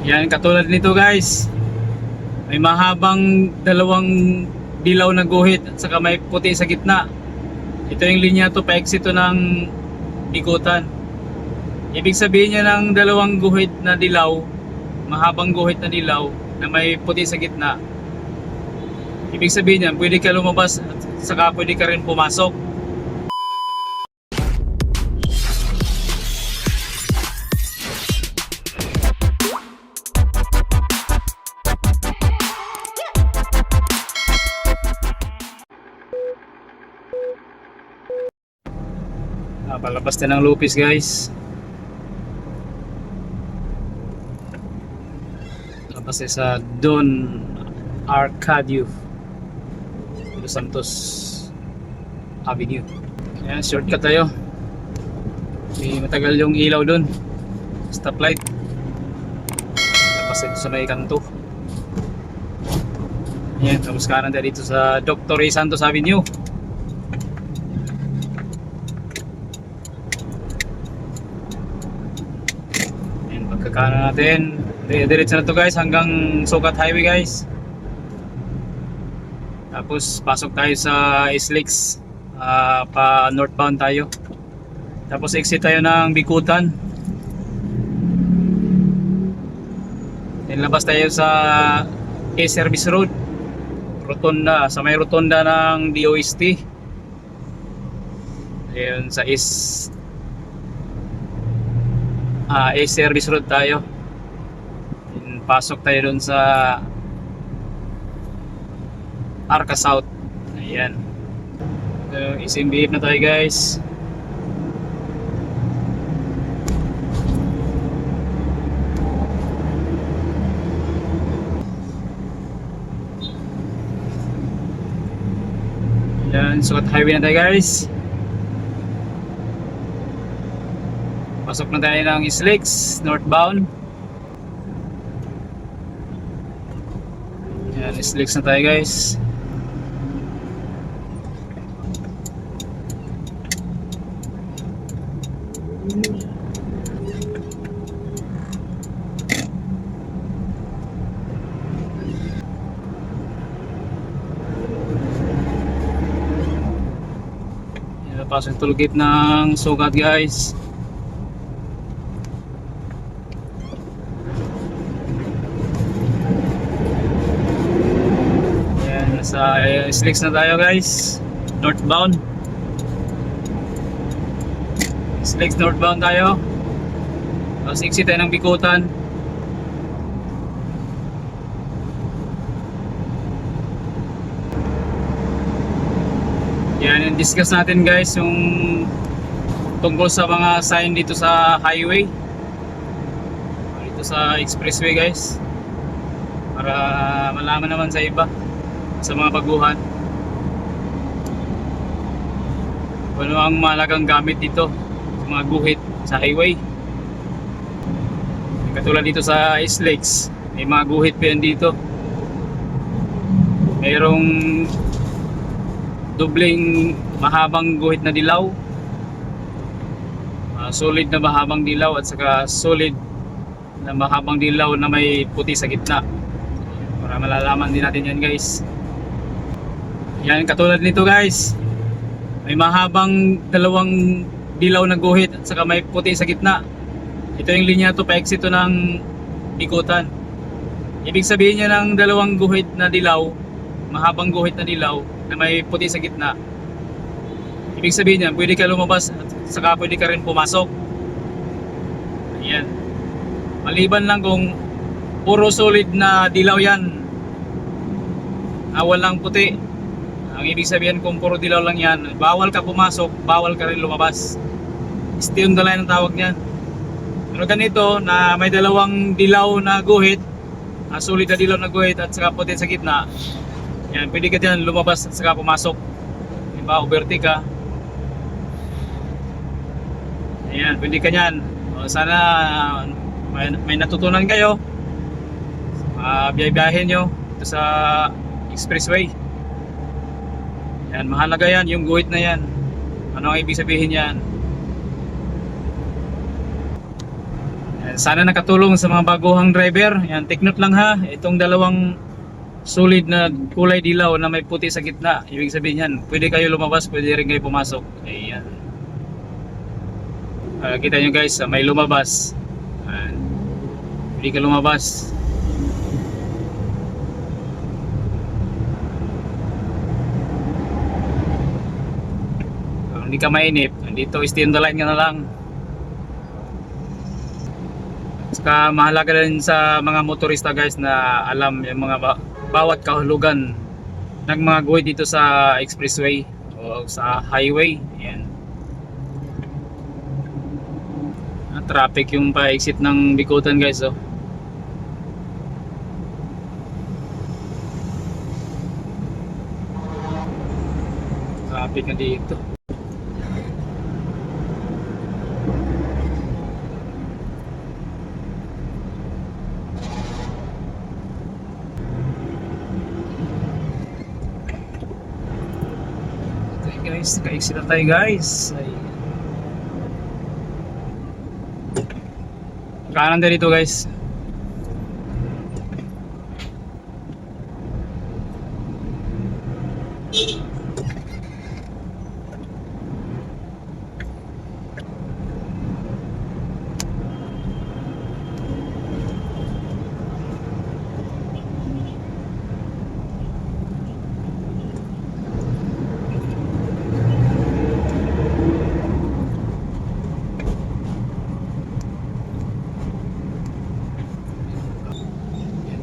Yan, katulad nito guys. May mahabang dalawang dilaw na guhit at saka may puti sa gitna. Ito yung linya to, pa-exit to ng ikutan. Ibig sabihin niya ng dalawang guhit na dilaw, mahabang guhit na dilaw na may puti sa gitna. Ibig sabihin niya, pwede ka lumabas at saka pwede ka rin pumasok. Palabas na ng lupis guys. Labas sa Don Arcadio Los Santos Avenue. Ayan, shortcut tayo. May matagal yung ilaw dun, stoplight. Labas ito sa may kanto. Ayan, tapos kanan tayo dito sa Dr. A. Santos Avenue. Pagkakanan natin, diretso na to guys hanggang Sukat Highway guys. Tapos pasok tayo sa SLEX, pa northbound tayo. Tapos exit tayo ng Bikutan. Then labas tayo sa A-Service Road, Rotonda, sa may rotonda ng DOST. Ayun sa A-Service Road tayo. And pasok tayo dun sa Arca South. Ayan. So, SMBF na tayo guys. Ayan, Sukat Highway na tayo guys. Pasok na tayo ng SLEX, northbound. Yan, SLEX na tayo guys. Yan, pasok toll gate ng Sukat guys. Sa SLEX na tayo guys, northbound. SLEX northbound tayo. Tapos exit tayo ng Bikutan. Yan, yung discuss natin guys yung tungkol sa mga sign dito sa highway, dito sa expressway guys, para malaman naman sa iba, sa mga baguhan, ano ang mahalagang gamit dito sa mga guhit sa highway. Katulad dito sa SLEX, may mga guhit pa yan dito. Mayroong dobleng mahabang guhit na dilaw, solid na mahabang dilaw, at saka solid na mahabang dilaw na may puti sa gitna, para malalaman din natin yan guys. Yan, katulad nito guys, may mahabang dalawang dilaw na guhit at saka may puti sa gitna. Ito yung linya to, pa-exit to ng Bikutan. Ibig sabihin niya ng dalawang guhit na dilaw, mahabang guhit na dilaw na may puti sa gitna. Ibig sabihin niya, pwede ka lumabas at saka pwede ka rin pumasok. Ayan. Maliban lang kung puro solid na dilaw yan, walang puti. Ang ibig sabihin kung puro dilaw lang yan, bawal ka pumasok, bawal ka rin lumabas. Stay on the line ang tawag niyan. Pero ganito na may dalawang dilaw na guhit, solid na dilaw na guhit at saka puti sa gitna, yan, pwede ka dyan lumabas at saka pumasok. Diba, overtake ka. Ayan, pwede ka dyan. Sana may natutunan kayo. Biyahe-biyahe nyo ito sa expressway. Yan, mahalaga yan, yung guhit na yan. Ano ang ibig sabihin yan? Yan, sana nakatulong sa mga baguhang driver. Yan, take note lang ha. Itong dalawang solid na kulay dilaw na may puti sa gitna. Ibig sabihin yan, pwede kayo lumabas, pwede rin kayo pumasok. Ayan. Kita nyo guys, may lumabas. Ayan. Pwede ka lumabas. Kung hindi ka mainip, dito stay on the line ka na lang. Saka mahalaga rin sa mga motorista guys na alam yung mga bawat kahulugan ng mga guide dito sa expressway o sa highway. Ayan. Traffic yung pa-exit ng Bikutan guys, oh. Traffic na dito. Guys, naka-exit na tayo guys. Kanan din dito guys.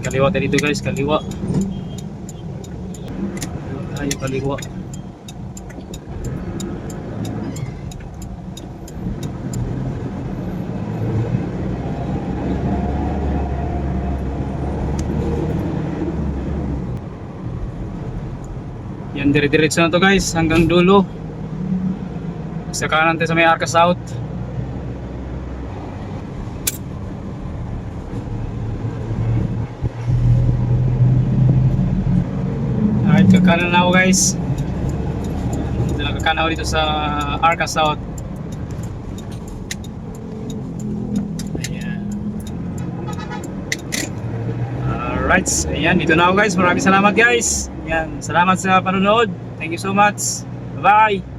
Kaliwa tayo dito guys, kaliwa. Tayo kaliwa. Yan, dire-diretso na to guys hanggang dulo. Sa kanan tayo sa may Arca South. Kakanan na ako guys. Kakanan ako dito sa Arca South. Ayan. Alright, ayan, dito na ako guys. Maraming salamat guys. Ayan, salamat sa panonood. Thank you so much. Bye bye.